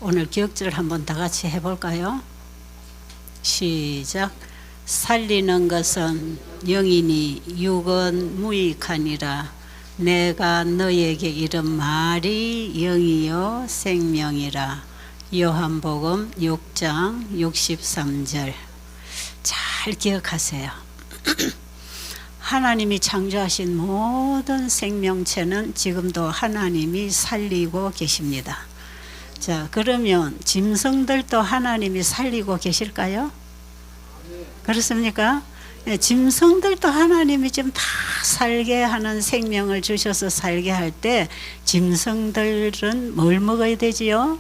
오늘 기억절 한번 다 같이 해볼까요? 시작. 살리는 것은 영이니 육은 무익하니라. 내가 너에게 이른 말이 영이요 생명이라. 요한복음 6장 63절. 잘 기억하세요. 하나님이 창조하신 모든 생명체는 지금도 하나님이 살리고 계십니다. 자, 그러면 짐승들도 하나님이 살리고 계실까요? 그렇습니까? 네, 짐승들도 하나님이 지금 다 살게 하는 생명을 주셔서 살게 할 때 짐승들은 뭘 먹어야 되지요?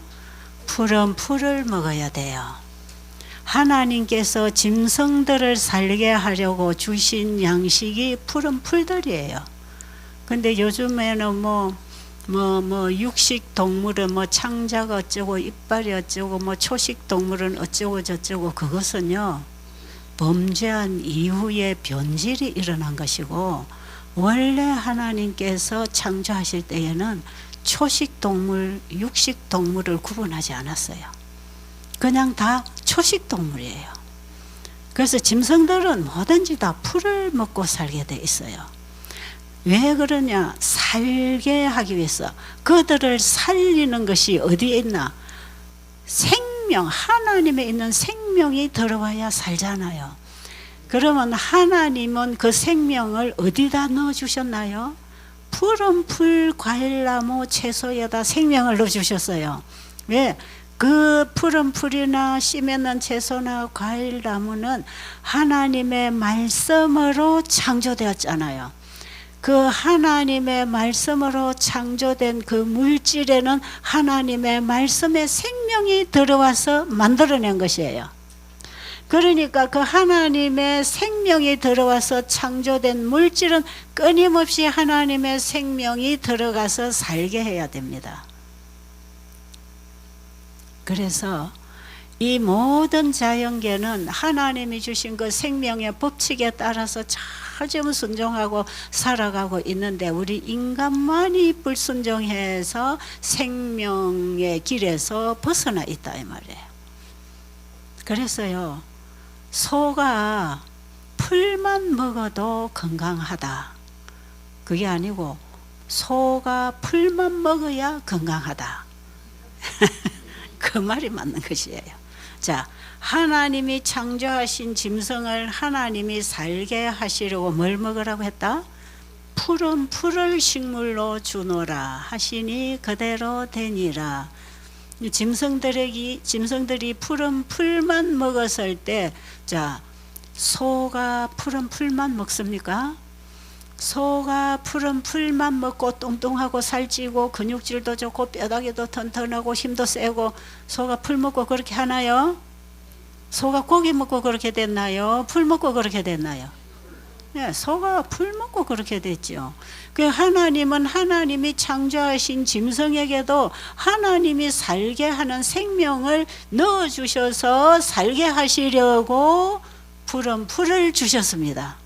푸른 풀을 먹어야 돼요. 하나님께서 짐승들을 살게 하려고 주신 양식이 푸른 풀들이에요. 근데 요즘에는 육식 동물은 창자가 어쩌고 이빨이 어쩌고 초식 동물은 어쩌고 저쩌고, 그것은요 범죄한 이후에 변질이 일어난 것이고, 원래 하나님께서 창조하실 때에는 초식 동물, 육식 동물을 구분하지 않았어요. 그냥 다 초식 동물이에요. 그래서 짐승들은 뭐든지 다 풀을 먹고 살게 돼 있어요. 왜 그러냐? 살게 하기 위해서. 그들을 살리는 것이 어디에 있나? 생명, 하나님에 있는 생명이 들어와야 살잖아요. 그러면 하나님은 그 생명을 어디다 넣어주셨나요? 푸른 풀, 과일나무, 채소에다 생명을 넣어주셨어요. 왜? 그 푸른 풀이나 씨 맺는 채소나 과일나무는 하나님의 말씀으로 창조되었잖아요. 그 하나님의 말씀으로 창조된 그 물질에는 하나님의 말씀의 생명이 들어와서 만들어낸 것이에요. 그러니까 그 하나님의 생명이 들어와서 창조된 물질은 끊임없이 하나님의 생명이 들어가서 살게 해야 됩니다. 그래서 이 모든 자연계는 하나님이 주신 그 생명의 법칙에 따라서 잘 순종하고 살아가고 있는데, 우리 인간만이 불순종해서 생명의 길에서 벗어나 있다 이 말이에요. 그래서요, 소가 풀만 먹어도 건강하다, 그게 아니고 소가 풀만 먹어야 건강하다. 그 말이 맞는 것이에요. 자, 하나님이 창조하신 짐승을 하나님이 살게 하시려고 뭘 먹으라고 했다? 푸른 풀을 식물로 주노라 하시니 그대로 되니라. 짐승들이 푸른 풀만 먹었을 때, 자, 소가 푸른 풀만 먹습니까? 소가 푸른 풀만 먹고 뚱뚱하고 살찌고 근육질도 좋고 뼈다귀도 튼튼하고 힘도 세고, 소가 풀 먹고 그렇게 하나요? 소가 고기 먹고 그렇게 됐나요? 풀 먹고 그렇게 됐나요? 네, 소가 풀 먹고 그렇게 됐죠. 그 하나님은 하나님이 창조하신 짐승에게도 하나님이 살게 하는 생명을 넣어주셔서 살게 하시려고 푸른 풀을 주셨습니다.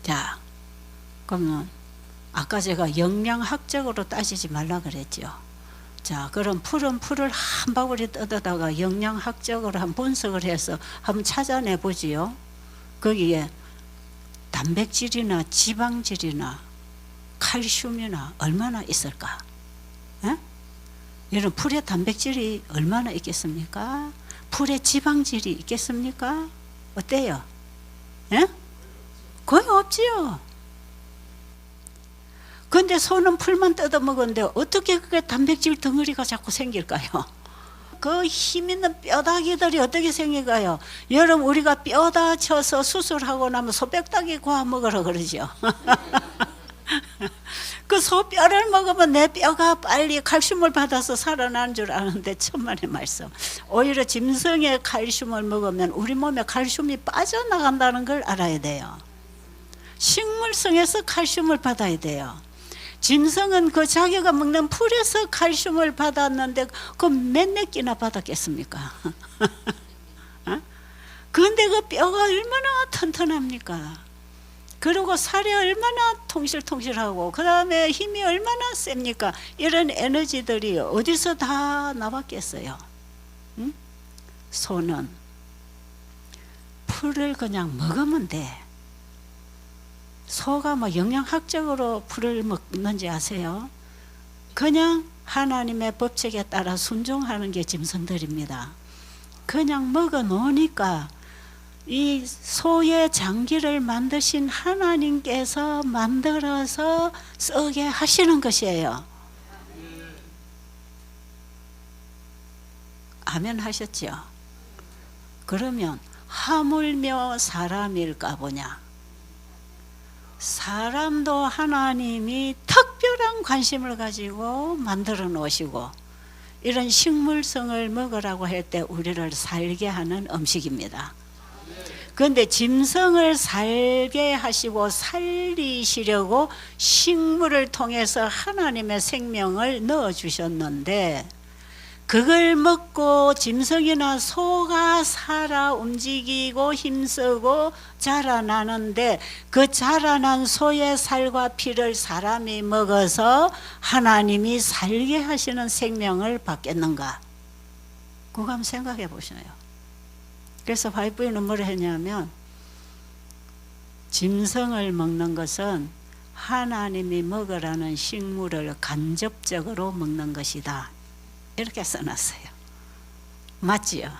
자, 그러면 아까 제가 영양학적으로 따지지 말라 그랬죠. 자, 그럼 푸른 풀을 한 바구리 뜯어다가 영양학적으로 한번 분석을 해서 한번 찾아내 보지요. 거기에 단백질이나 지방질이나 칼슘이나 얼마나 있을까? 에? 여러분, 풀에 단백질이 얼마나 있겠습니까? 풀에 지방질이 있겠습니까? 어때요? 에? 거의 없지요. 근데 소는 풀만 뜯어 먹었는데 어떻게 그게 단백질 덩어리가 자꾸 생길까요? 그 힘 있는 뼈다귀들이 어떻게 생길까요? 여러분, 우리가 뼈 다쳐서 수술하고 나면 소뼈다귀 구워 먹으라 그러죠. 그 소뼈를 먹으면 내 뼈가 빨리 칼슘을 받아서 살아나는 줄 아는데, 천만의 말씀. 오히려 짐승의 칼슘을 먹으면 우리 몸에 칼슘이 빠져나간다는 걸 알아야 돼요. 식물성에서 칼슘을 받아야 돼요. 짐승은 그 자기가 먹는 풀에서 칼슘을 받았는데 그 몇 끼나 받았겠습니까? 그런데 그 뼈가 얼마나 튼튼합니까? 그리고 살이 얼마나 통실통실하고 그 다음에 힘이 얼마나 셉니까? 이런 에너지들이 어디서 다 나왔겠어요? 응? 소는 풀을 그냥 먹으면 돼. 소가 뭐 영양학적으로 풀을 먹는지 아세요? 그냥 하나님의 법칙에 따라 순종하는 게 짐승들입니다. 그냥 먹어 놓으니까 이 소의 장기를 만드신 하나님께서 만들어서 썩게 하시는 것이에요. 아멘 하셨죠? 그러면 하물며 사람일까 보냐? 사람도 하나님이 특별한 관심을 가지고 만들어 놓으시고 이런 식물성을 먹으라고 할 때 우리를 살게 하는 음식입니다. 그런데 짐승을 살게 하시고 살리시려고 식물을 통해서 하나님의 생명을 넣어주셨는데 그걸 먹고 짐승이나 소가 살아 움직이고 힘쓰고 자라나는데 그 자라난 소의 살과 피를 사람이 먹어서 하나님이 살게 하시는 생명을 받겠는가? 그거 한번 생각해 보시나요? 그래서 화이트부인은 뭐를 했냐면 짐승을 먹는 것은 하나님이 먹으라는 식물을 간접적으로 먹는 것이다. 이렇게 써놨어요. 맞지요?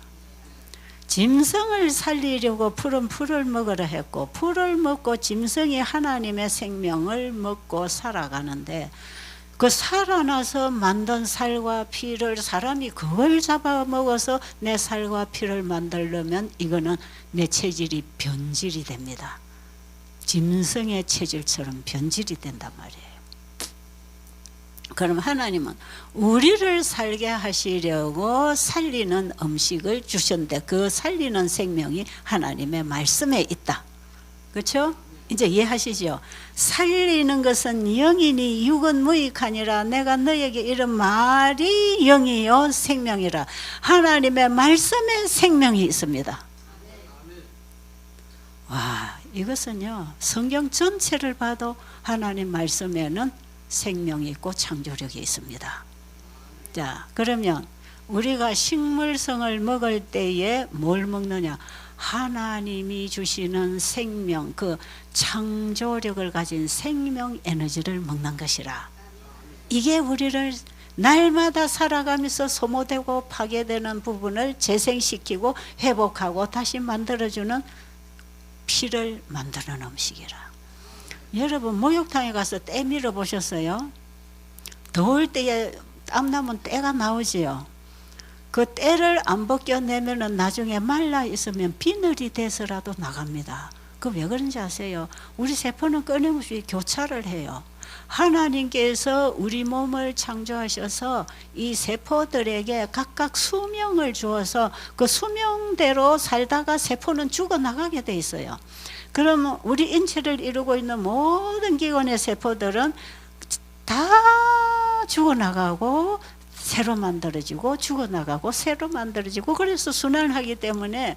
짐승을 살리려고 풀은 풀을 먹으라 했고 풀을 먹고 짐승이 하나님의 생명을 먹고 살아가는데 그 살아나서 만든 살과 피를 사람이 그걸 잡아먹어서 내 살과 피를 만들려면 이거는 내 체질이 변질이 됩니다. 짐승의 체질처럼 변질이 된단 말이에요. 그럼 하나님은 우리를 살게 하시려고 살리는 음식을 주셨는데 그 살리는 생명이 하나님의 말씀에 있다. 그렇죠? 이제 이해하시죠? 살리는 것은 영이니 육은 무익하니라. 내가 너에게 이런 말이 영이요 생명이라. 하나님의 말씀에 생명이 있습니다. 와, 이것은요 성경 전체를 봐도 하나님 말씀에는 생명이 있고 창조력이 있습니다. 자, 그러면 우리가 식물성을 먹을 때에 뭘 먹느냐? 하나님이 주시는 생명, 그 창조력을 가진 생명 에너지를 먹는 것이라. 이게 우리를 날마다 살아가면서 소모되고 파괴되는 부분을 재생시키고 회복하고 다시 만들어주는 피를 만드는 음식이라. 여러분 목욕탕에 가서 때 밀어 보셨어요? 더울 때에 땀나면 때가 나오지요. 그 때를 안 벗겨내면 나중에 말라 있으면 비늘이 돼서라도 나갑니다. 그 왜 그런지 아세요? 우리 세포는 끊임없이 교차를 해요. 하나님께서 우리 몸을 창조하셔서 이 세포들에게 각각 수명을 주어서 그 수명대로 살다가 세포는 죽어나가게 돼 있어요. 그러면 우리 인체를 이루고 있는 모든 기관의 세포들은 다 죽어나가고 새로 만들어지고 죽어나가고 새로 만들어지고 그래서 순환하기 때문에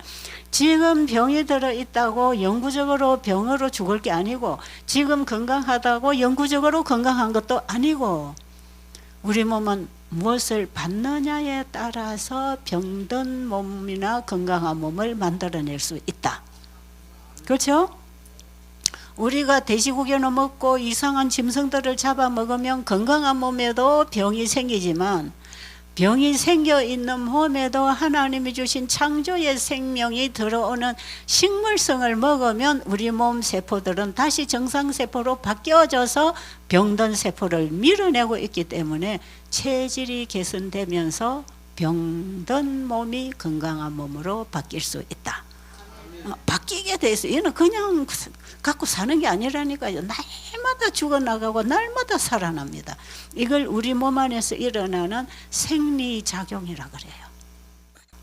지금 병이 들어있다고 영구적으로 병으로 죽을 게 아니고 지금 건강하다고 영구적으로 건강한 것도 아니고 우리 몸은 무엇을 받느냐에 따라서 병든 몸이나 건강한 몸을 만들어낼 수 있다. 그렇죠? 우리가 돼지고기를 먹고 이상한 짐승들을 잡아먹으면 건강한 몸에도 병이 생기지만 병이 생겨 있는 몸에도 하나님이 주신 창조의 생명이 들어오는 식물성을 먹으면 우리 몸 세포들은 다시 정상세포로 바뀌어져서 병든 세포를 밀어내고 있기 때문에 체질이 개선되면서 병든 몸이 건강한 몸으로 바뀔 수 있다. 바뀌게 돼 있어요. 얘는 그냥 갖고 사는 게 아니라니까요. 날마다 죽어나가고 날마다 살아납니다. 이걸 우리 몸 안에서 일어나는 생리작용이라 그래요.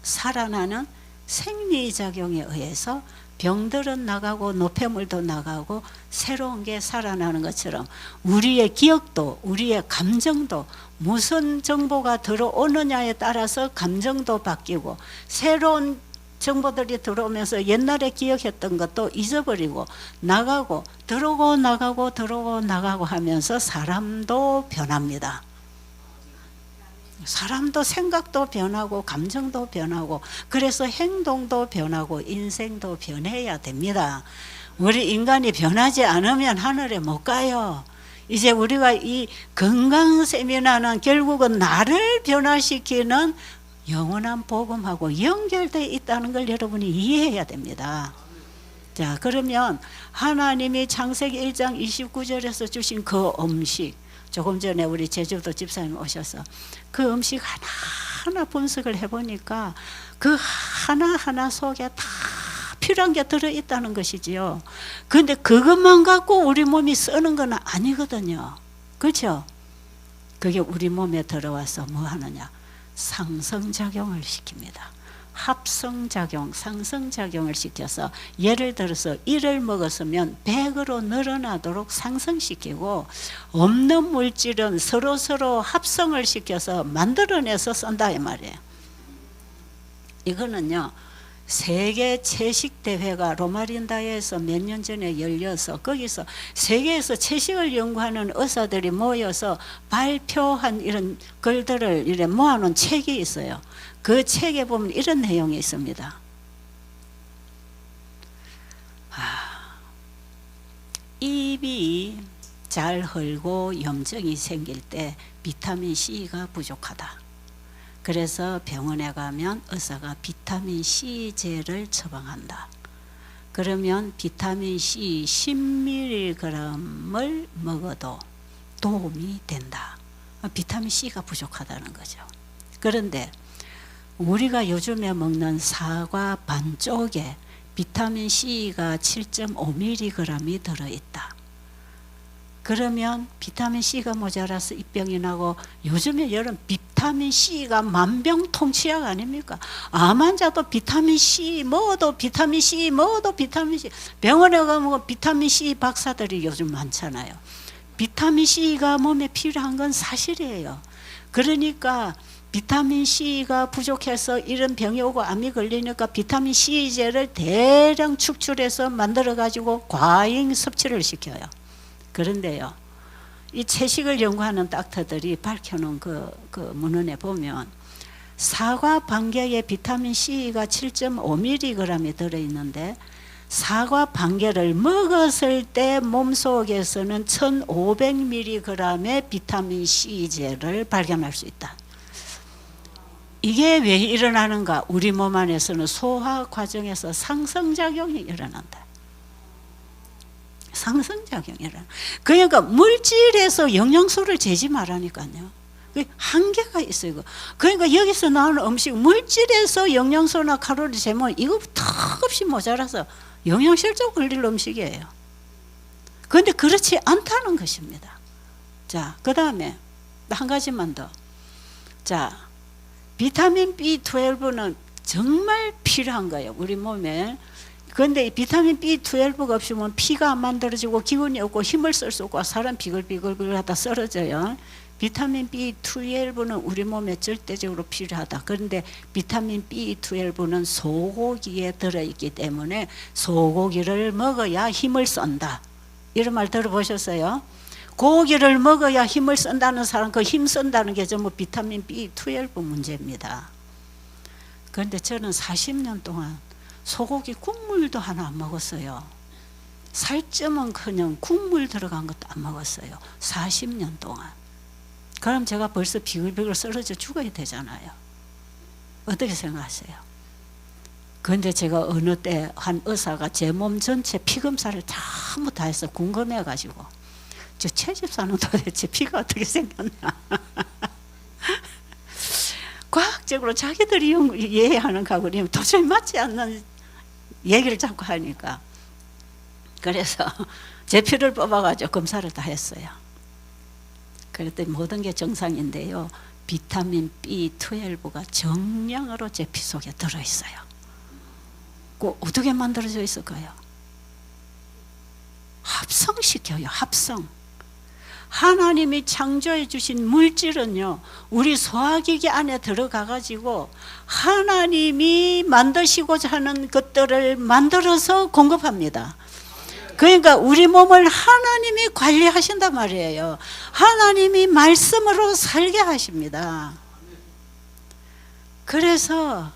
살아나는 생리작용에 의해서 병들은 나가고 노폐물도 나가고 새로운 게 살아나는 것처럼 우리의 기억도 우리의 감정도 무슨 정보가 들어오느냐에 따라서 감정도 바뀌고 새로운 정보들이 들어오면서 옛날에 기억했던 것도 잊어버리고 나가고 들어오고 나가고 들어오고 나가고 하면서 사람도 변합니다. 사람도 생각도 변하고 감정도 변하고 그래서 행동도 변하고 인생도 변해야 됩니다. 우리 인간이 변하지 않으면 하늘에 못 가요. 이제 우리가 이 건강 세미나는 결국은 나를 변화시키는 영원한 복음하고 연결되어 있다는 걸 여러분이 이해해야 됩니다. 자, 그러면 하나님이 창세기 1장 29절에서 주신 그 음식, 조금 전에 우리 제주도 집사님 오셔서 그 음식 하나하나 분석을 해보니까 그 하나하나 속에 다 필요한 게 들어있다는 것이지요. 그런데 그것만 갖고 우리 몸이 쓰는 건 아니거든요. 그렇죠? 그게 우리 몸에 들어와서 뭐 하느냐? 상승작용을 시킵니다. 합성작용, 상승작용을 시켜서 예를 들어서 1을 먹었으면 100으로 늘어나도록 상승시키고 없는 물질은 서로 합성을 시켜서 만들어내서 쓴다 이 말이에요. 이거는요. 세계 채식대회가 로마린다에서 몇 년 전에 열려서 거기서 세계에서 채식을 연구하는 의사들이 모여서 발표한 이런 글들을 이렇게 모아놓은 책이 있어요. 그 책에 보면 이런 내용이 있습니다. 입이 잘 헐고 염증이 생길 때 비타민 C가 부족하다. 그래서 병원에 가면 의사가 비타민 C제를 처방한다. 그러면 비타민 C 10mg을 먹어도 도움이 된다. 비타민 C가 부족하다는 거죠. 그런데 우리가 요즘에 먹는 사과 반쪽에 비타민 C가 7.5mg이 들어있다. 그러면 비타민 C가 모자라서 입병이 나고 요즘에 여러분 비타민 C가 만병통치약 아닙니까? 암 환자도 비타민 C 먹어도 비타민 C 먹어도 비타민 C 병원에 가면 비타민 C 박사들이 요즘 많잖아요. 비타민 C가 몸에 필요한 건 사실이에요. 그러니까 비타민 C가 부족해서 이런 병이 오고 암이 걸리니까 비타민 C제를 대량 축출해서 만들어 가지고 과잉 섭취를 시켜요. 그런데요, 이 채식을 연구하는 닥터들이 밝혀놓은 그 문헌에 보면 사과 반개에 비타민 C가 7.5mg이 들어있는데 사과 반개를 먹었을 때 몸속에서는 1500mg의 비타민 C제를 발견할 수 있다. 이게 왜 일어나는가? 우리 몸 안에서는 소화 과정에서 상승작용이 일어난다. 상승작용이라. 그러니까 물질에서 영양소를 재지 말라니까요. 한계가 있어요. 그러니까 여기서 나오는 음식, 물질에서 영양소나 칼로리 재면 이거 턱없이 모자라서 영양실조 걸릴 음식이에요. 그런데 그렇지 않다는 것입니다. 자, 그 다음에 한 가지만 더. 자, 비타민 B12는 정말 필요한 거예요. 우리 몸에. 그런데 비타민 B12가 없으면 피가 안 만들어지고 기운이 없고 힘을 쓸 수 없고 사람 비글비글 하다 쓰러져요. 비타민 B12는 우리 몸에 절대적으로 필요하다. 그런데 비타민 B12는 소고기에 들어있기 때문에 소고기를 먹어야 힘을 쓴다. 이런 말 들어보셨어요? 고기를 먹어야 힘을 쓴다는 사람, 그 힘 쓴다는 게 전부 비타민 B12 문제입니다. 그런데 저는 40년 동안 소고기 국물도 하나 안 먹었어요. 살점은 그냥 국물 들어간 것도 안 먹었어요. 40년 동안. 그럼 제가 벌써 비글비글 쓰러져 죽어야 되잖아요. 어떻게 생각하세요? 그런데 제가 어느 때 한 의사가 제 몸 전체 피검사를 전부 다 해서 궁금해가지고 저 채집사는 도대체 피가 어떻게 생겼나 과학적으로 자기들이 이해하는 거하고 도저히 맞지 않는 얘기를 자꾸 하니까 그래서 제 피를 뽑아가지고 검사를 다 했어요. 그랬더니 모든 게 정상인데요, 비타민 B12가 정량으로 제 피 속에 들어있어요. 그 어떻게 만들어져 있을까요? 합성시켜요. 하나님이 창조해 주신 물질은요, 우리 소화기계 안에 들어가 가지고 하나님이 만드시고자 하는 것들을 만들어서 공급합니다. 그러니까 우리 몸을 하나님이 관리하신단 말이에요. 하나님이 말씀으로 살게 하십니다. 그래서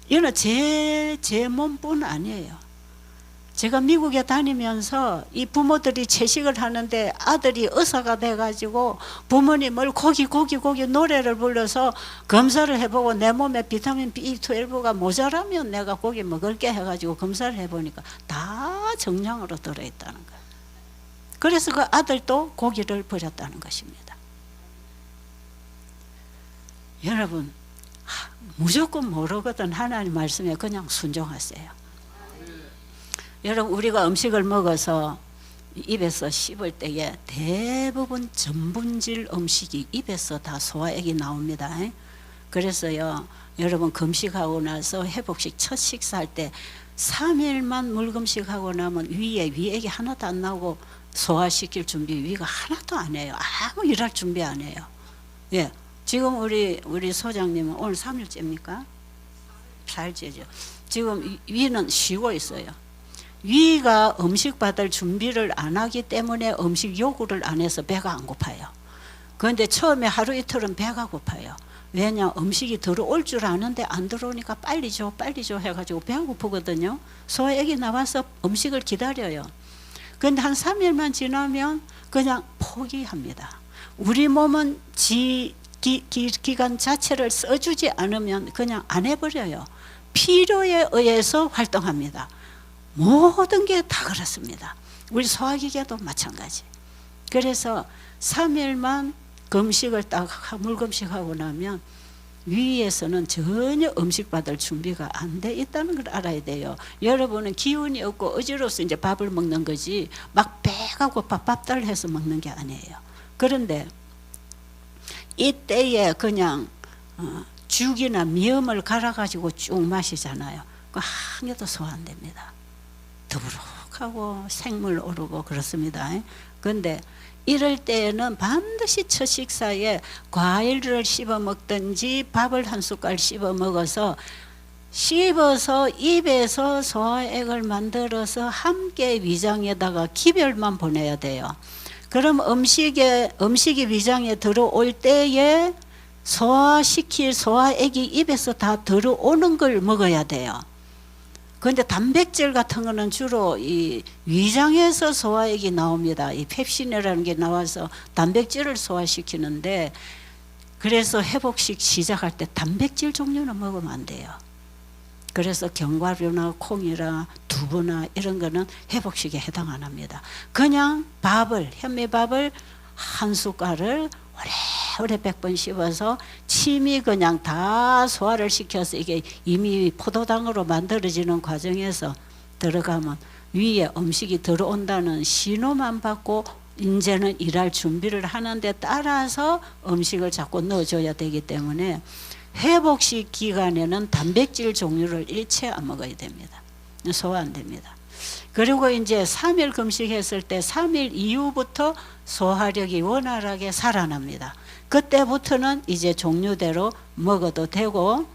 이거는 제 몸뿐 아니에요. 제가 미국에 다니면서 이 부모들이 채식을 하는데 아들이 의사가 돼가지고 부모님을 고기 노래를 불러서 검사를 해보고 내 몸에 비타민 B12가 모자라면 내가 고기 먹을게 해가지고 검사를 해보니까 다 정량으로 들어있다는 거예요. 그래서 그 아들도 고기를 버렸다는 것입니다. 여러분, 무조건 모르거든 하나님 말씀에 그냥 순종하세요. 여러분, 우리가 음식을 먹어서 입에서 씹을 때에 대부분 전분질 음식이 입에서 다 소화액이 나옵니다. 그래서요, 여러분 금식하고 나서 회복식 첫 식사할 때 3일만 물금식하고 나면 위에 위액이 하나도 안 나오고 소화시킬 준비 위가 하나도 안 해요. 아무 일할 준비 안 해요. 예, 지금 우리 소장님은 오늘 3일째입니까? 4일째죠. 지금 위는 쉬고 있어요. 위가 음식 받을 준비를 안 하기 때문에 음식 요구를 안 해서 배가 안 고파요. 그런데 처음에 하루 이틀은 배가 고파요. 왜냐, 음식이 들어올 줄 아는데 안 들어오니까 빨리 줘 해가지고 배가 고프거든요. 소화액이 나와서 음식을 기다려요. 그런데 한 3일만 지나면 그냥 포기합니다. 우리 몸은 기관 자체를 써주지 않으면 그냥 안 해버려요. 필요에 의해서 활동합니다. 모든 게 다 그렇습니다. 우리 소화기계도 마찬가지. 그래서 3일만 금식을 딱 물금식하고 나면 위에서는 전혀 음식 받을 준비가 안 돼 있다는 걸 알아야 돼요. 여러분은 기운이 없고 어지러워서 이제 밥을 먹는 거지 막 배가 고파 밥달을 해서 먹는 게 아니에요. 그런데 이때에 그냥 죽이나 미음을 갈아가지고 쭉 마시잖아요. 그 한 개도 소화 안 됩니다. 더부룩하고 생물 오르고 그렇습니다. 그런데 이럴 때에는 반드시 첫 식사에 과일을 씹어 먹든지 밥을 한 숟갈 씹어 먹어서 씹어서 입에서 소화액을 만들어서 함께 위장에다가 기별만 보내야 돼요. 그럼 음식이 위장에 들어올 때에 소화액이 입에서 다 들어오는 걸 먹어야 돼요. 그런데 단백질 같은 거는 주로 이 위장에서 소화액이 나옵니다. 이 펩신이라는 게 나와서 단백질을 소화시키는데, 그래서 회복식 시작할 때 단백질 종류는 먹으면 안 돼요. 그래서 견과류나 콩이나 두부나 이런 거는 회복식에 해당 안 합니다. 그냥 현미밥을 한 숟갈을 오래 100번 씹어서 침이 그냥 다 소화를 시켜서 이게 이미 포도당으로 만들어지는 과정에서 들어가면 위에 음식이 들어온다는 신호만 받고 이제는 일할 준비를 하는데 따라서 음식을 자꾸 넣어줘야 되기 때문에 회복식 기간에는 단백질 종류를 일체 안 먹어야 됩니다. 소화 안 됩니다. 그리고 이제 3일 금식했을 때 3일 이후부터 소화력이 원활하게 살아납니다. 그때부터는 이제 종류대로 먹어도 되고,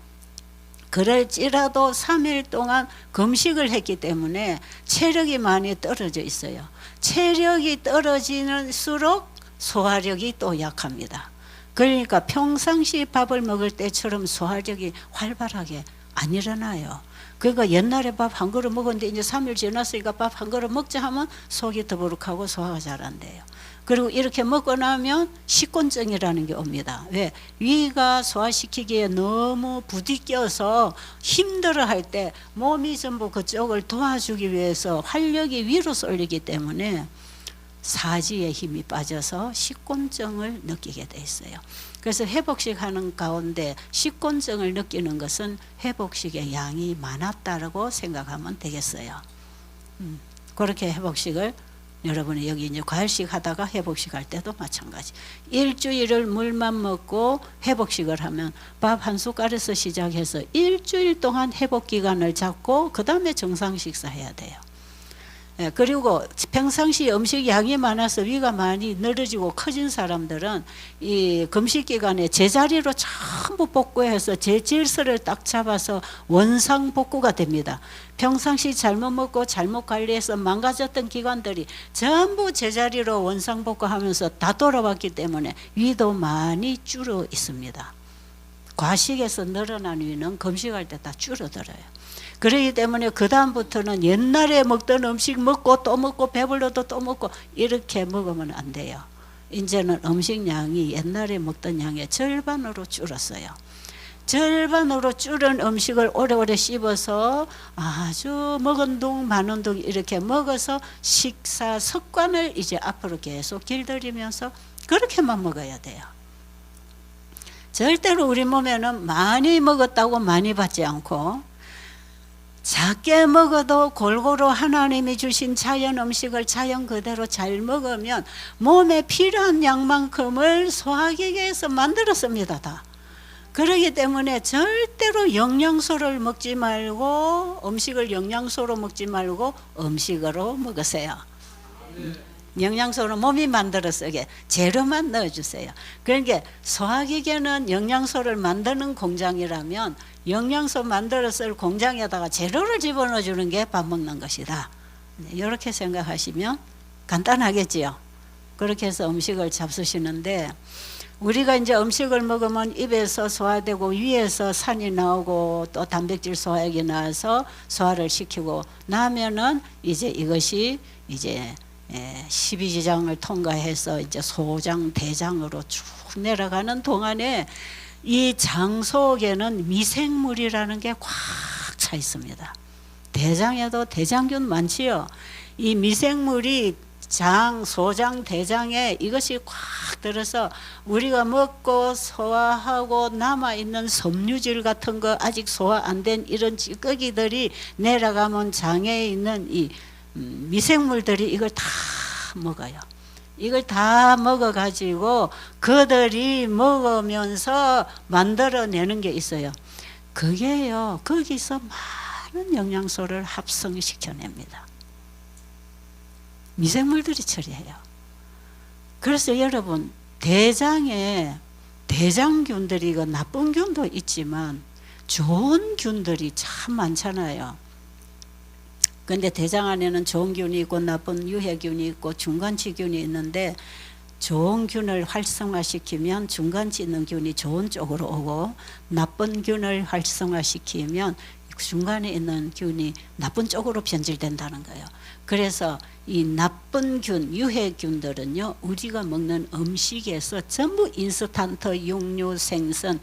그럴지라도 3일 동안 금식을 했기 때문에 체력이 많이 떨어져 있어요. 체력이 떨어지는수록 소화력이 또 약합니다. 그러니까 평상시 밥을 먹을 때처럼 소화력이 활발하게 안 일어나요. 그러니까 옛날에 밥 한 그릇 먹었는데 이제 3일 지났으니까 밥 한 그릇 먹자 하면 속이 더부룩하고 소화가 잘 안 돼요. 그리고 이렇게 먹고 나면 식곤증이라는 게 옵니다. 왜? 위가 소화시키기에 너무 부딪혀서 힘들어할 때 몸이 전부 그쪽을 도와주기 위해서 활력이 위로 쏠리기 때문에 사지의 힘이 빠져서 식곤증을 느끼게 돼 있어요. 그래서 회복식 하는 가운데 식곤증을 느끼는 것은 회복식의 양이 많았다고 생각하면 되겠어요. 그렇게 회복식을 여러분이 여기 이제 과일식 하다가 회복식 할 때도 마찬가지. 일주일을 물만 먹고 회복식을 하면 밥 한 숟갈에서 시작해서 일주일 동안 회복 기간을 잡고 그 다음에 정상 식사해야 돼요. 예, 그리고 평상시 음식 양이 많아서 위가 많이 늘어지고 커진 사람들은 이 금식 기간에 제자리로 전부 복구해서 제 질서를 딱 잡아서 원상 복구가 됩니다. 평상시 잘못 먹고 잘못 관리해서 망가졌던 기관들이 전부 제자리로 원상 복구하면서 다 돌아왔기 때문에 위도 많이 줄어 있습니다. 과식에서 늘어난 위는 금식할 때 다 줄어들어요. 그렇기 때문에 그 다음부터는 옛날에 먹던 음식 먹고 또 먹고 배불러도 또 먹고 이렇게 먹으면 안 돼요. 이제는 음식량이 옛날에 먹던 양의 절반으로 줄었어요. 절반으로 줄은 음식을 오래오래 씹어서 아주 먹은 둥 마는 둥 이렇게 먹어서 식사 습관을 이제 앞으로 계속 길들이면서 그렇게만 먹어야 돼요. 절대로 우리 몸에는 많이 먹었다고 많이 받지 않고 작게 먹어도 골고루 하나님이 주신 자연 음식을 자연 그대로 잘 먹으면 몸에 필요한 양만큼을 소화기계에서 만들었습니다. 다. 그렇기 때문에 절대로 영양소를 먹지 말고 음식을 영양소로 먹지 말고 음식으로 먹으세요. 영양소로 몸이 만들어 쓰게 재료만 넣어주세요. 그러니까 소화기계는 영양소를 만드는 공장이라면 영양소 만들어 쓸 공장에다가 재료를 집어넣어 주는 게 밥 먹는 것이다. 이렇게 생각하시면 간단하겠지요. 그렇게 해서 음식을 잡수시는데 우리가 이제 음식을 먹으면 입에서 소화되고 위에서 산이 나오고 또 단백질 소화액이 나와서 소화를 시키고 나면은 이제 이것이 이제 12지장을 통과해서 이제 소장, 대장으로 쭉 내려가는 동안에 이 장 속에는 미생물이라는 게 꽉 차 있습니다. 대장에도 대장균 많지요. 이 미생물이 장, 소장, 대장에 이것이 꽉 들어서 우리가 먹고 소화하고 남아있는 섬유질 같은 거 아직 소화 안 된 이런 찌꺼기들이 내려가면 장에 있는 이 미생물들이 이걸 다 먹어요. 이걸 다 먹어가지고 그들이 먹으면서 만들어내는 게 있어요. 그게요, 거기서 많은 영양소를 합성시켜냅니다. 미생물들이 처리해요. 그래서 여러분, 대장에 대장균들이 나쁜 균도 있지만 좋은 균들이 참 많잖아요. 근데 대장 안에는 좋은 균이 있고 나쁜 유해균이 있고 중간치균이 있는데 좋은 균을 활성화시키면 중간치 있는 균이 좋은 쪽으로 오고 나쁜 균을 활성화시키면 중간에 있는 균이 나쁜 쪽으로 변질된다는 거예요. 그래서 이 나쁜 균, 유해균들은요, 우리가 먹는 음식에서 전부 인스턴트, 육류, 생선,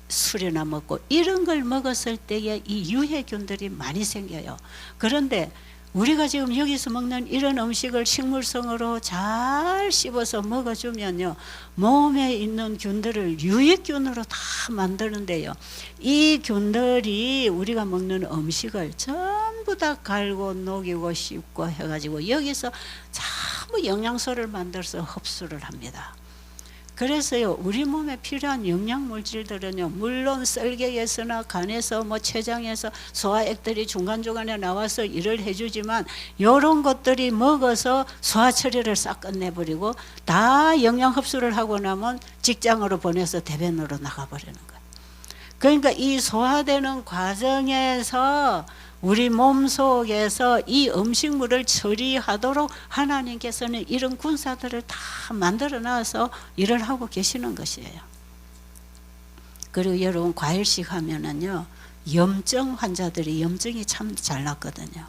술이나 먹고 이런 걸 먹었을 때에 이 유해균들이 많이 생겨요. 그런데 우리가 지금 여기서 먹는 이런 음식을 식물성으로 잘 씹어서 먹어주면요, 몸에 있는 균들을 유익균으로 다 만드는데요, 이 균들이 우리가 먹는 음식을 전부 다 갈고 녹이고 씹고 해가지고 여기서 전부 영양소를 만들어서 흡수를 합니다. 그래서요, 우리 몸에 필요한 영양물질들은요, 물론 썰개에서나 간에서 췌장에서 소화액들이 중간중간에 나와서 일을 해주지만 이런 것들이 먹어서 소화 처리를 싹 끝내버리고 다 영양 흡수를 하고 나면 직장으로 보내서 대변으로 나가버리는 거예요. 그러니까 이 소화되는 과정에서 우리 몸속에서 이 음식물을 처리하도록 하나님께서는 이런 군사들을 다 만들어 놔서 일을 하고 계시는 것이에요. 그리고 여러분, 과일식 하면은요, 염증 환자들이 염증이 참 잘 났거든요.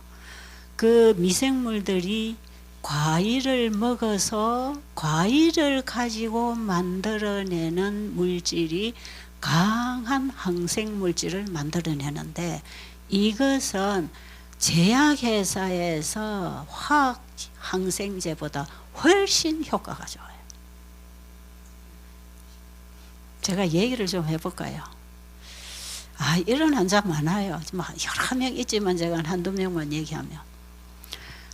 그 미생물들이 과일을 먹어서 과일을 가지고 만들어내는 물질이 강한 항생물질을 만들어내는데 이것은 제약회사에서 화학 항생제보다 훨씬 효과가 좋아요. 제가 얘기를 좀 해볼까요? 이런 환자 많아요. 여러 명 있지만 제가 한두 명만 얘기하면,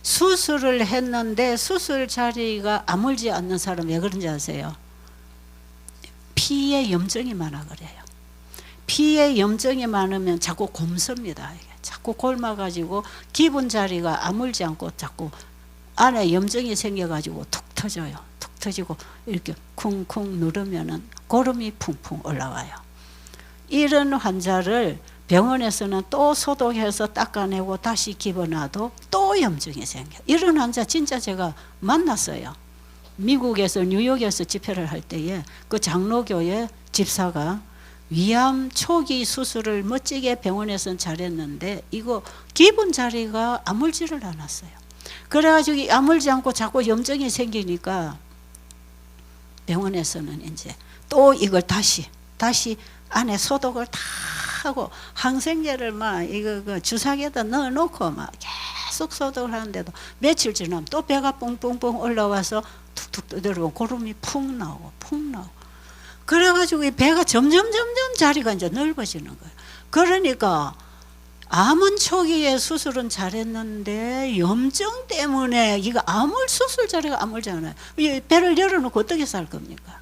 수술을 했는데 수술 자리가 아물지 않는 사람 왜 그런지 아세요? 피에 염증이 많아 그래요. 피에 염증이 많으면 자꾸 곰습니다. 자꾸 자꾸 곪아가지고 기분 자리가 아물지 않고 자꾸 안에 염증이 생겨가지고 툭 터져요. 툭 터지고 이렇게 쿵쿵 누르면은 고름이 풍풍 올라와요. 이런 환자를 병원에서는 또 소독해서 닦아내고 다시 집어놔도 또 염증이 생겨. 이런 환자 진짜 제가 만났어요. 미국에서 뉴욕에서 집회를 할 때에 그 장로교의 집사가 위암 초기 수술을 멋지게 병원에서는 잘했는데 이거 기분 자리가 아물지를 않았어요. 그래가지고 아물지 않고 자꾸 염증이 생기니까 병원에서는 이제 또 이걸 다시 안에 소독을 다 하고 항생제를 막 이거 그 주사기에다 넣어놓고 막 계속 소독을 하는데도 며칠 지나면 또 배가 뿡뿡뿡 올라와서 툭툭 두드리고 고름이 푹 나오고 그래가지고 이 배가 점점 자리가 이제 넓어지는 거예요. 그러니까 암은 초기에 수술은 잘했는데 염증 때문에 이거 수술 자리가 아물잖아요. 이 배를 열어놓고 어떻게 살 겁니까?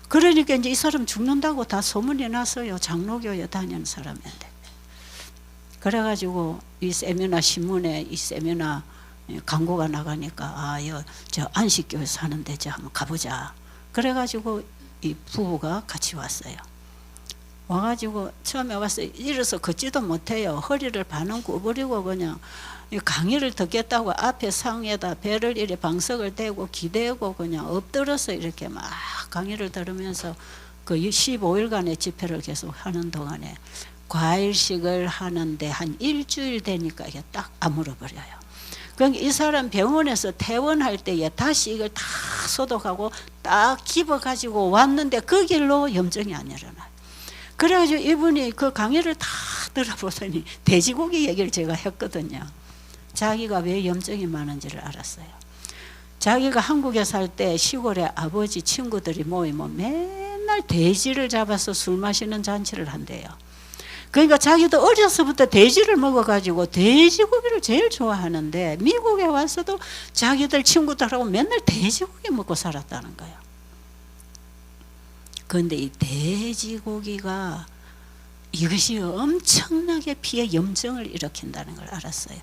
그러니까 이제 이 사람 죽는다고 다 소문이 났어요. 장로교에 다니는 사람인데. 그래가지고 이 세미나 신문에 이 세미나 광고가 나가니까 저 안식교에 사는데 저 한번 가보자. 그래가지고 이 부부가 같이 왔어요. 와가지고 처음에 와서 일어서 걷지도 못해요. 허리를 반은 구부리고 그냥 강의를 듣겠다고 앞에 상에다 배를 이렇게 방석을 대고 기대고 그냥 엎드려서 이렇게 막 강의를 들으면서 그 15일간의 집회를 계속 하는 동안에 과일식을 하는데 한 일주일 되니까 이게 딱 아물어버려요. 그러니까 이 사람 병원에서 퇴원할 때에 다시 이걸 다 소독하고 딱 집어가지고 왔는데 그 길로 염증이 안 일어나요. 그래가지고 이분이 그 강의를 다 들어보더니 돼지고기 얘기를 제가 했거든요. 자기가 왜 염증이 많은지를 알았어요. 자기가 한국에 살 때 시골에 아버지 친구들이 모이면 맨날 돼지를 잡아서 술 마시는 잔치를 한대요. 그러니까 자기도 어려서부터 돼지를 먹어가지고 돼지고기를 제일 좋아하는데 미국에 와서도 자기들 친구들하고 맨날 돼지고기 먹고 살았다는 거예요. 그런데 이 돼지고기가 이것이 엄청나게 피에 염증을 일으킨다는 걸 알았어요.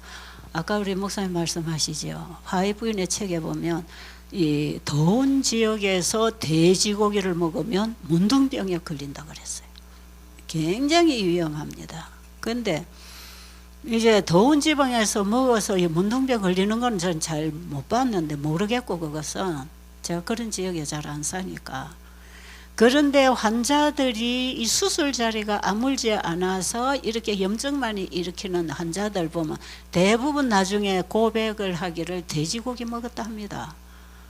아까 우리 목사님 말씀하시죠. 화해 부인의 책에 보면 이 더운 지역에서 돼지고기를 먹으면 문둥병에 걸린다 그랬어요. 굉장히 위험합니다. 그런데 이제 더운 지방에서 먹어서 문둥병 걸리는 건 저는 잘 못 봤는데 모르겠고 그것은 제가 그런 지역에 잘 안 사니까. 그런데 환자들이 이 수술 자리가 아물지 않아서 이렇게 염증만이 일으키는 환자들 보면 대부분 나중에 고백을 하기를 돼지고기 먹었다 합니다.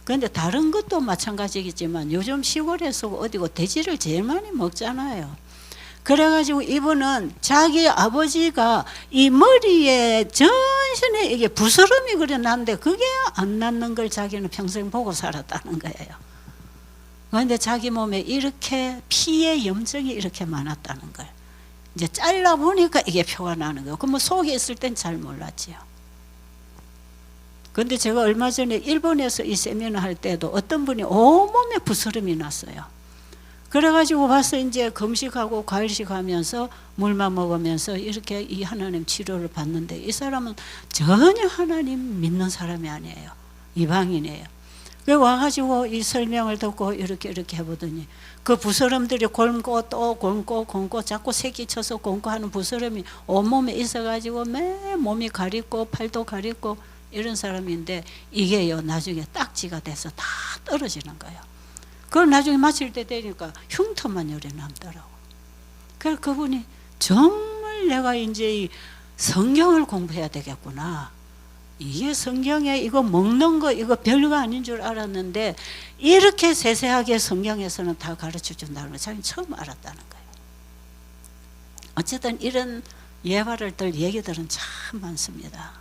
그런데 다른 것도 마찬가지겠지만 요즘 시골에서 어디고 돼지를 제일 많이 먹잖아요. 그래가지고 이분은 자기 아버지가 이 머리에 전신에 이게 부스럼이 그래 났는데 그게 안 낫는 걸 자기는 평생 보고 살았다는 거예요. 그런데 자기 몸에 이렇게 피에 염증이 이렇게 많았다는 걸 이제 잘라보니까 이게 표가 나는 거예요. 그럼 속에 있을 땐 잘 몰랐지요. 그런데 제가 얼마 전에 일본에서 이 세미나 할 때도 어떤 분이 온몸에 부스럼이 났어요. 그래가지고 와서 이제 금식하고 과일식 하면서 물만 먹으면서 이렇게 이 하나님 치료를 받는데 이 사람은 전혀 하나님 믿는 사람이 아니에요. 이방인이에요. 그 와가지고 이 설명을 듣고 이렇게 해보더니 그 부스럼들이 곪고 또 곪고 자꾸 새끼 쳐서 곪고 하는 부스럼이 온몸에 있어가지고 매 몸이 가렵고 팔도 가렵고 이런 사람인데 이게요 나중에 딱지가 돼서 다 떨어지는 거예요. 그걸 나중에 마칠 때 되니까 흉터만 열에 남더라고. 그래서 그분이 정말 내가 이제 이 성경을 공부해야 되겠구나. 이게 성경에 이거 먹는 거 이거 별거 아닌 줄 알았는데 이렇게 세세하게 성경에서는 다 가르쳐 준다는 걸 자기는 처음 알았다는 거예요. 어쨌든 이런 예화를 들 얘기들은 참 많습니다.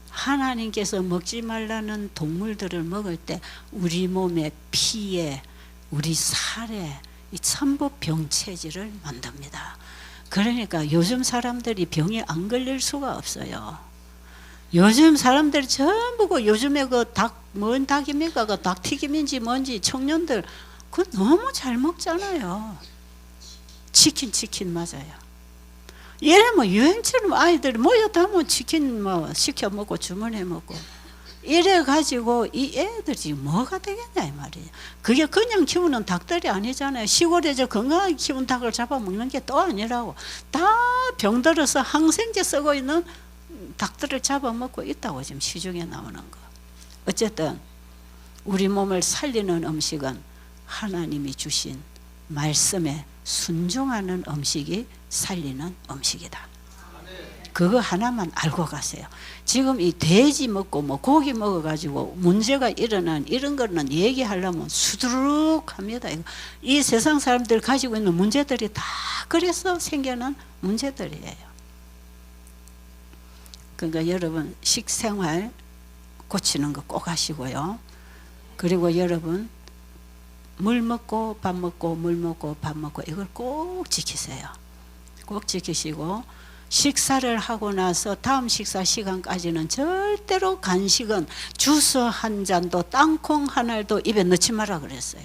하나님께서 먹지 말라는 동물들을 먹을 때 우리 몸의 피에 우리 살에 이 전부 병체질을 만듭니다. 그러니까 요즘 사람들이 병에 안 걸릴 수가 없어요. 요즘 사람들이 전부 그 요즘에 그 뭔 닭입니까? 그 닭튀김인지 뭔지 청년들 그거 너무 잘 먹잖아요. 치킨 맞아요. 이래 뭐 유행처럼 아이들이 모여다 뭐 치킨 뭐 시켜 먹고 주문해 먹고 이래 가지고 이 애들이 지금 뭐가 되겠냐 이 말이에요. 그게 그냥 키우는 닭들이 아니잖아요. 시골에서 건강하게 키운 닭을 잡아먹는 게 또 아니라고. 다 병들어서 항생제 쓰고 있는 닭들을 잡아먹고 있다고 지금 시중에 나오는 거. 어쨌든 우리 몸을 살리는 음식은 하나님이 주신 말씀에 순종하는 음식이 살리는 음식이다. 그거 하나만 알고 가세요. 지금 이 돼지 먹고 뭐 고기 먹어가지고 문제가 일어난 이런 거는 얘기하려면 수두룩합니다. 이 세상 사람들 가지고 있는 문제들이 다 그래서 생겨난 문제들이에요. 그러니까 여러분 식생활 고치는 거 꼭 하시고요. 그리고 여러분 물 먹고 밥 먹고 물 먹고 밥 먹고 이걸 꼭 지키세요. 꼭 지키시고 식사를 하고 나서 다음 식사 시간까지는 절대로 간식은 주스 한 잔도 땅콩 한 알도 입에 넣지 마라 그랬어요.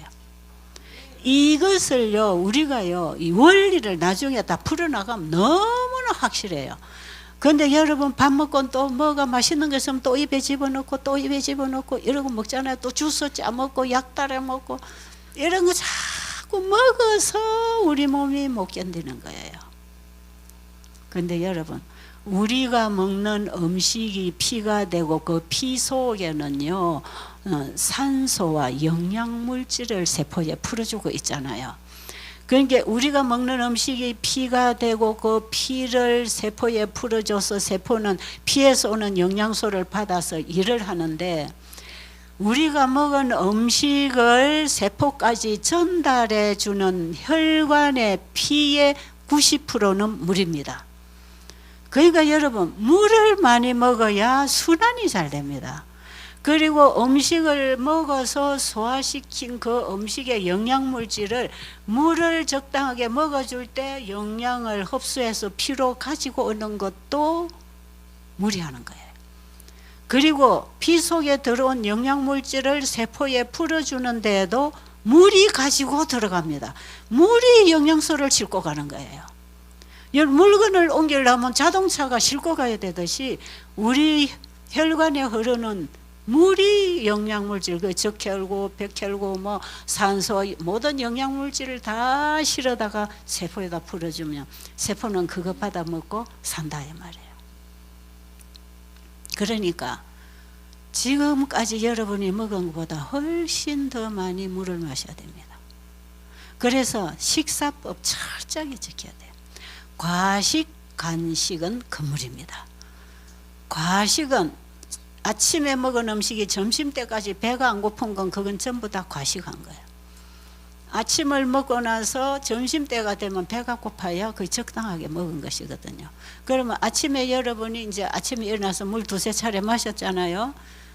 이것을요 우리가요 이 원리를 나중에 다 풀어나가면 너무나 확실해요. 그런데 여러분 밥 먹고 또 뭐가 맛있는 거 있으면 또 입에 집어넣고 또 입에 집어넣고 이러고 먹잖아요. 또 주스 짜 먹고 약 따라 먹고 이런 거 자꾸 먹어서 우리 몸이 못 견디는 거예요. 그런데 여러분 우리가 먹는 음식이 피가 되고 그 피 속에는요 산소와 영양물질을 세포에 풀어주고 있잖아요. 그러니까 우리가 먹는 음식이 피가 되고 그 피를 세포에 풀어줘서 세포는 피에서 오는 영양소를 받아서 일을 하는데 우리가 먹은 음식을 세포까지 전달해 주는 혈관의 피의 90%는 물입니다. 그러니까 여러분 물을 많이 먹어야 순환이 잘 됩니다. 그리고 음식을 먹어서 소화시킨 그 음식의 영양물질을 물을 적당하게 먹어줄 때 영양을 흡수해서 피로 가지고 오는 것도 물이 하는 거예요. 그리고 피 속에 들어온 영양물질을 세포에 풀어주는 데에도 물이 가지고 들어갑니다. 물이 영양소를 싣고 가는 거예요. 물건을 옮기려면 자동차가 싣고 가야 되듯이 우리 혈관에 흐르는 물이 영양물질, 그 적혈구, 백혈구, 뭐 산소 모든 영양물질을 다 실어다가 세포에다 풀어주면 세포는 그거 받아 먹고 산다 이 말이에요. 그러니까 지금까지 여러분이 먹은 것보다 훨씬 더 많이 물을 마셔야 됩니다. 그래서 식사법 철저하게 지켜야 돼요. 과식, 간식은 금물입니다. 과식은 아침에 먹은 음식이 점심때까지 배가 안 고픈 건 그건 전부 다 과식한 거예요. 아침을 먹고 나서 점심때가 되면 배가 고파야 그 적당하게 먹은 것이거든요. 그러면 아침에 여러분이 이제 아침에 일어나서 물 두세 차례 마셨잖아요.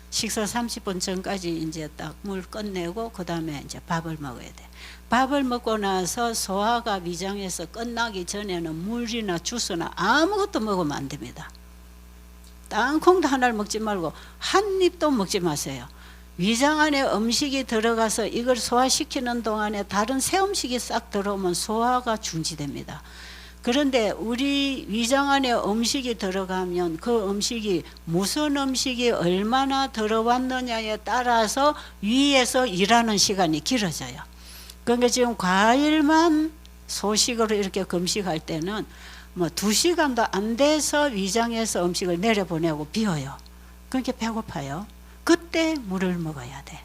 식사 30분 전까지 이제 딱 물 끝내고 그 다음에 이제 밥을 먹어야 돼. 밥을 먹고 나서 소화가 위장에서 끝나기 전에는 물이나 주스나 아무것도 먹으면 안 됩니다. 땅콩도 하나를 먹지 말고 한 입도 먹지 마세요. 위장 안에 음식이 들어가서 이걸 소화시키는 동안에 다른 새 음식이 싹 들어오면 소화가 중지됩니다. 그런데 우리 위장 안에 음식이 들어가면 그 음식이 무슨 음식이 얼마나 들어왔느냐에 따라서 위에서 일하는 시간이 길어져요. 그러니까 지금 과일만 소식으로 이렇게 금식할 때는 뭐 2시간도 안 돼서 위장에서 음식을 내려보내고 비워요. 그러니까 배고파요. 그때 물을 먹어야 돼.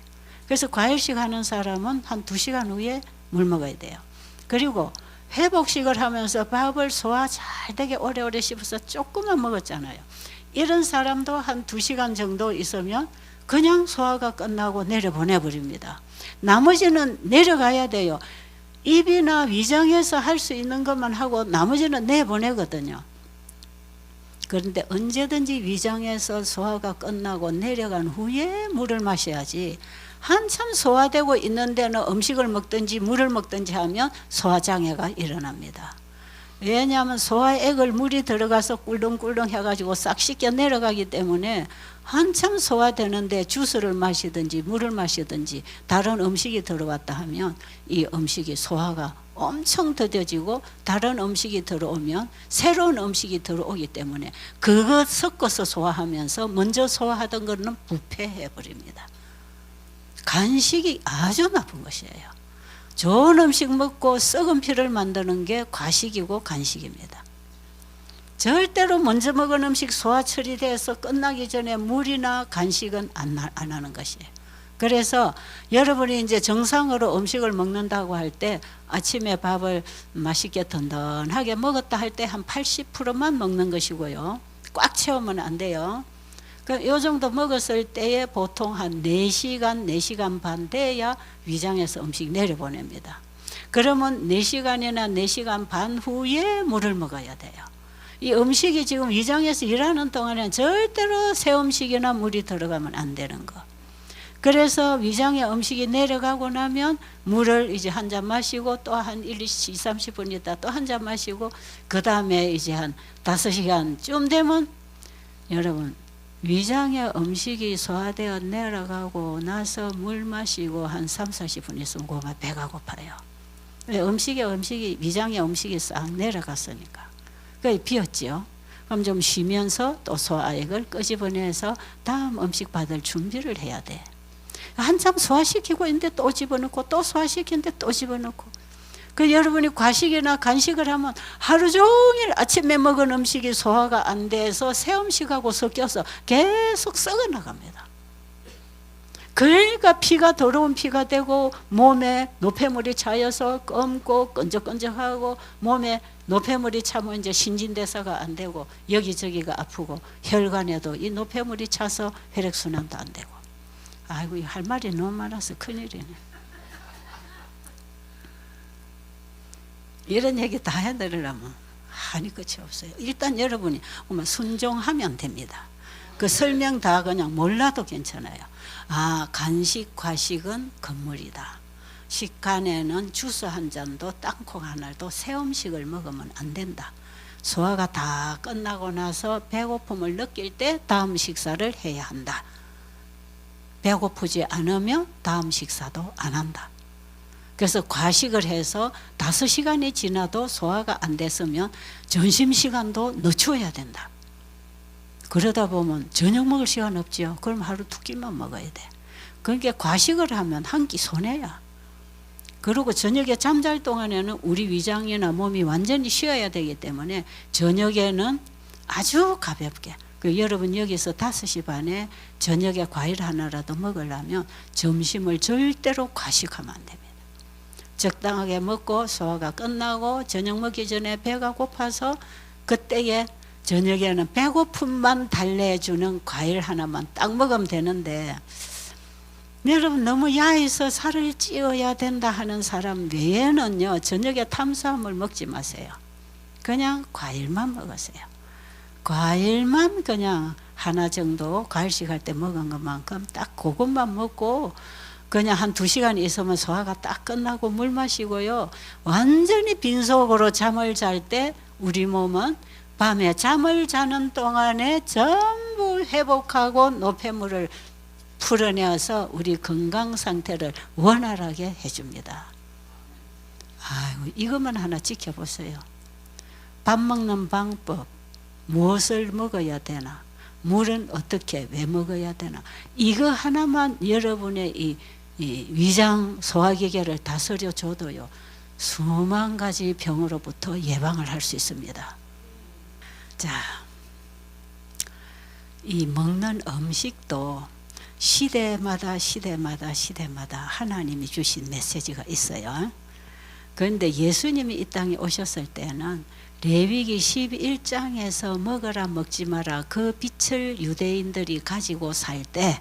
그래서 과일식 하는 사람은 한 2시간 후에 물 먹어야 돼요. 그리고 회복식을 하면서 밥을 소화 잘 되게 오래오래 씹어서 조금만 먹었잖아요. 이런 사람도 한 2시간 정도 있으면 그냥 소화가 끝나고 내려보내버립니다. 나머지는 내려가야 돼요. 입이나 위장에서 할 수 있는 것만 하고 나머지는 내보내거든요. 그런데 언제든지 위장에서 소화가 끝나고 내려간 후에 물을 마셔야지 한참 소화되고 있는 데는 음식을 먹든지 물을 먹든지 하면 소화장애가 일어납니다. 왜냐하면 소화액을 물이 들어가서 꿀렁꿀렁 해가지고 싹 씻겨 내려가기 때문에 한참 소화되는데 주스를 마시든지 물을 마시든지 다른 음식이 들어왔다 하면 이 음식이 소화가 엄청 더뎌지고 다른 음식이 들어오면 새로운 음식이 들어오기 때문에 그거 섞어서 소화하면서 먼저 소화하던 거는 부패해 버립니다. 간식이 아주 나쁜 것이에요. 좋은 음식 먹고 썩은 피를 만드는 게 과식이고 간식입니다. 절대로 먼저 먹은 음식 소화 처리돼서 끝나기 전에 물이나 간식은 안 하는 것이에요. 그래서 여러분이 이제 정상으로 음식을 먹는다고 할 때 아침에 밥을 맛있게 든든하게 먹었다 할 때 한 80%만 먹는 것이고요. 꽉 채우면 안 돼요. 이 정도 먹었을 때에 보통 한 4시간, 4시간 반 돼야 위장에서 음식 내려보냅니다. 그러면 4시간이나 4시간 반 후에 물을 먹어야 돼요. 이 음식이 지금 위장에서 일하는 동안에는 절대로 새 음식이나 물이 들어가면 안 되는 거. 그래서 위장에 음식이 내려가고 나면 물을 이제 한 잔 마시고 또 한 30분 있다 또 한 잔 마시고 그 다음에 이제 한 5시간쯤 되면 여러분 위장에 음식이 소화되어 내려가고 나서 물 마시고 한 30-40분 있으면 고마 배가 고파요. 음식이 위장에 음식이 싹 내려갔으니까. 그게 비었지요. 그럼 좀 쉬면서 또 소화액을 끄집어내서 다음 음식 받을 준비를 해야 돼. 한참 소화시키고 있는데 또 집어넣고 또 소화시키는데 또 집어넣고. 그 여러분이 과식이나 간식을 하면 하루 종일 아침에 먹은 음식이 소화가 안 돼서 새 음식하고 섞여서 계속 썩어 나갑니다. 그러니까 피가 더러운 피가 되고 몸에 노폐물이 차여서 검고 끈적끈적하고 몸에 노폐물이 차면 이제 신진대사가 안 되고 여기저기가 아프고 혈관에도 이 노폐물이 차서 혈액순환도 안 되고. 아이고 할 말이 너무 많아서 큰일이네. 이런 얘기 다 해드리려면 한이 끝이 없어요. 일단 여러분이 순종하면 됩니다. 그 설명 다 그냥 몰라도 괜찮아요. 아, 간식, 과식은 건물이다. 식간에는 주스 한 잔도 땅콩 하나도 새 음식을 먹으면 안 된다. 소화가 다 끝나고 나서 배고픔을 느낄 때 다음 식사를 해야 한다. 배고프지 않으면 다음 식사도 안 한다. 그래서 과식을 해서 5시간이 지나도 소화가 안 됐으면 점심시간도 늦춰야 된다. 그러다 보면 저녁 먹을 시간 없죠. 그럼 하루 2끼만 먹어야 돼. 그러니까 과식을 하면 한 끼 손해야. 그리고 저녁에 잠잘 동안에는 우리 위장이나 몸이 완전히 쉬어야 되기 때문에 저녁에는 아주 가볍게. 여러분 여기서 5시 반에 저녁에 과일 하나라도 먹으려면 점심을 절대로 과식하면 안 됩니다. 적당하게 먹고 소화가 끝나고 저녁 먹기 전에 배가 고파서 그때에 저녁에는 배고픔만 달래주는 과일 하나만 딱 먹으면 되는데 여러분 너무 야해서 살을 찌워야 된다 하는 사람 외에는요 저녁에 탄수화물 먹지 마세요. 그냥 과일만 먹으세요. 과일만 그냥 하나 정도 과일식 할 때 먹은 것만큼 딱 그것만 먹고 그냥 한 2시간 있으면 소화가 딱 끝나고 물 마시고요. 완전히 빈속으로 잠을 잘 때 우리 몸은 밤에 잠을 자는 동안에 전부 회복하고 노폐물을 풀어내어서 우리 건강 상태를 원활하게 해줍니다. 아이고, 이것만 하나 지켜보세요. 밥 먹는 방법, 무엇을 먹어야 되나, 물은 어떻게 왜 먹어야 되나, 이거 하나만 여러분의 이 위장 소화기계를 다스려 줘도요 수만 가지 병으로부터 예방을 할 수 있습니다. 자, 이 먹는 음식도 시대마다 하나님이 주신 메시지가 있어요. 그런데 예수님이 이 땅에 오셨을 때는 레위기 11장에서 먹어라 먹지 마라 그 빛을 유대인들이 가지고 살 때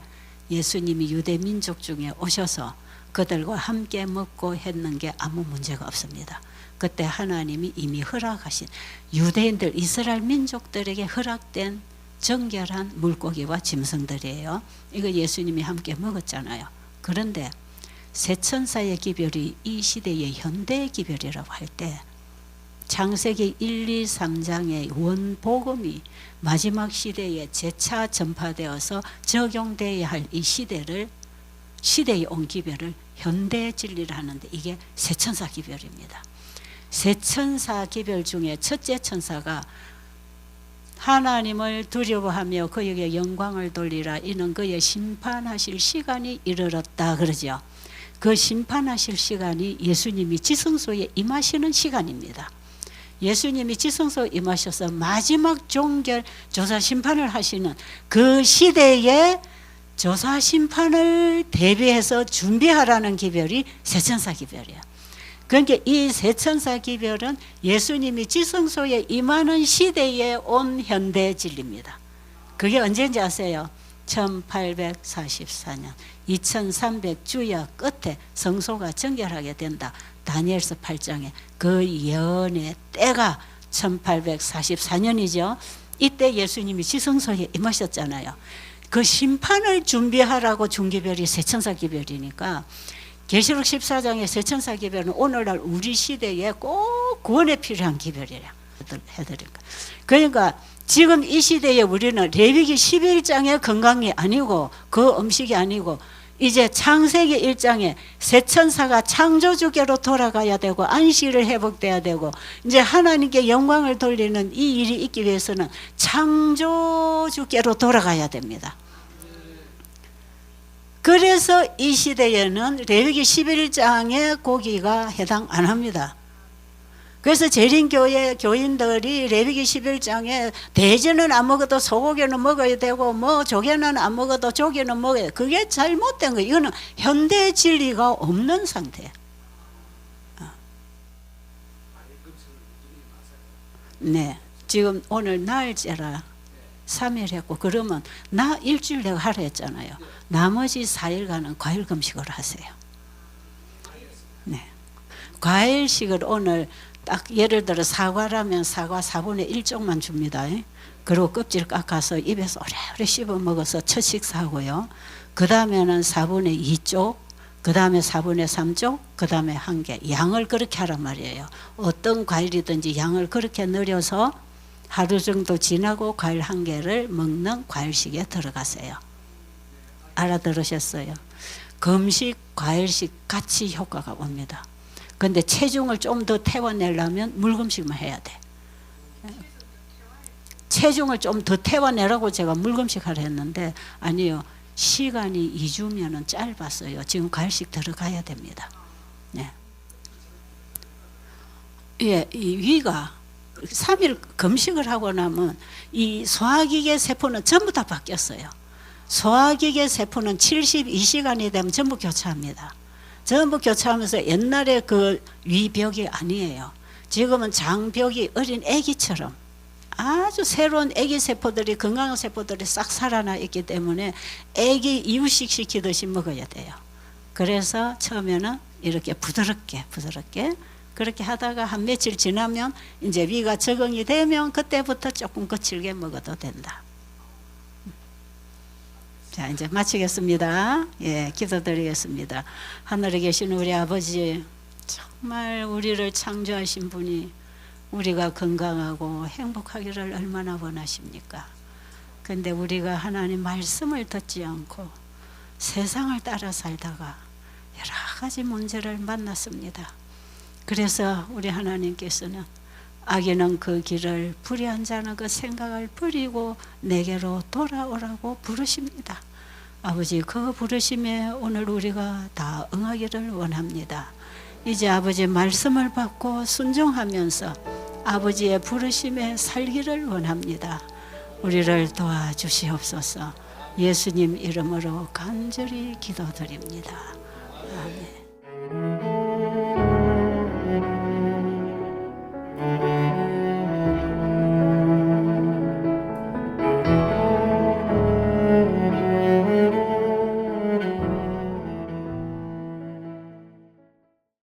예수님이 유대 민족 중에 오셔서 그들과 함께 먹고 했는 게 아무 문제가 없습니다. 그때 하나님이 이미 허락하신 유대인들 이스라엘 민족들에게 허락된 정결한 물고기와 짐승들이에요. 이거 예수님이 함께 먹었잖아요. 그런데 세천사의 기별이 이 시대의 현대의 기별이라고 할 때 창세기 1, 2, 3장의 원복음이 마지막 시대에 재차 전파되어서 적용되어야 할 이 시대의 온 기별을 현대 진리를 하는데 이게 세천사 기별입니다. 세 천사 기별 중에 첫째 천사가 하나님을 두려워하며 그에게 영광을 돌리라. 이는 그의 심판하실 시간이 이르렀다 그러죠. 그 심판하실 시간이 예수님이 지성소에 임하시는 시간입니다. 예수님이 지성소에 임하셔서 마지막 종결 조사 심판을 하시는 그 시대에 조사 심판을 대비해서 준비하라는 기별이 세천사 기별이에요. 그러니까 이 세천사 기별은 예수님이 지성소에 임하는 시대에 온 현대 진리입니다. 그게 언제인지 아세요? 1844년 2300주야 끝에 성소가 정결하게 된다. 다니엘서 8장에 그 예언의 때가 1844년이죠. 이때 예수님이 지성소에 임하셨잖아요. 그 심판을 준비하라고 준 기별이 세천사 기별이니까 계시록 14장의 세천사 기별은 오늘날 우리 시대에 꼭 구원에 필요한 기별이라 해드릴까. 그러니까 지금 이 시대에 우리는 레위기 11장의 건강이 아니고 그 음식이 아니고 이제 창세기 1장에 세천사가 창조주께로 돌아가야 되고 안식일을 회복돼야 되고 이제 하나님께 영광을 돌리는 이 일이 있기 위해서는 창조주께로 돌아가야 됩니다. 그래서 이 시대에는 레위기 11장의 고기가 해당 안 합니다. 그래서 재림교회 교인들이 레위기 11장에 돼지는 안 먹어도 소고기는 먹어야 되고 뭐 조개는 안 먹어도 조개는 먹어야 돼. 그게 잘못된 거예요. 이거는 현대 진리가 없는 상태예요. 네, 지금 오늘 날짜라 3일 했고 그러면 나 일주일 내가 하라 했잖아요. 나머지 4일간은 과일 금식을 하세요. 네, 과일식을 오늘 딱 예를 들어 사과라면 사과 4분의 1쪽만 줍니다. 그리고 껍질 깎아서 입에서 오래오래 씹어 먹어서 첫 식사하고요. 그 다음에는 4분의 2쪽, 그 다음에 4분의 3쪽, 그 다음에 1개. 양을 그렇게 하란 말이에요. 어떤 과일이든지 양을 그렇게 늘려서 하루 정도 지나고 과일 1개를 먹는 과일식에 들어가세요. 알아들으셨어요? 금식, 과일식 같이 효과가 옵니다. 근데 체중을 좀 더 태워내려면 물금식만 해야 돼. 체중을 좀 더 태워내라고 제가 물금식 하려 했는데 아니요. 시간이 2주면은 짧았어요. 지금 과일식 들어가야 됩니다. 네. 예, 이 위가 3일 금식을 하고 나면 이 소화기계 세포는 전부 다 바뀌었어요. 소화기계 세포는 72시간이 되면 전부 교차합니다. 전부 교차하면서 옛날에 그 위벽이 아니에요. 지금은 장벽이 어린 아기처럼 아주 새로운 아기 세포들이 건강한 세포들이 싹 살아나 있기 때문에 아기 이유식 시키듯이 먹어야 돼요. 그래서 처음에는 이렇게 부드럽게 그렇게 하다가 한 며칠 지나면 이제 위가 적응이 되면 그때부터 조금 거칠게 먹어도 된다. 자, 이제 마치겠습니다. 예, 기도드리겠습니다. 하늘에 계신 우리 아버지, 정말 우리를 창조하신 분이 우리가 건강하고 행복하기를 얼마나 원하십니까? 근데 우리가 하나님 말씀을 듣지 않고 세상을 따라 살다가 여러 가지 문제를 만났습니다. 그래서 우리 하나님께서는 악인은 그 길을 불의한 자는 그 생각을 버리고 내게로 돌아오라고 부르십니다. 아버지, 그 부르심에 오늘 우리가 다 응하기를 원합니다. 이제 아버지 말씀을 받고 순종하면서 아버지의 부르심에 살기를 원합니다. 우리를 도와주시옵소서. 예수님 이름으로 간절히 기도드립니다. 아멘.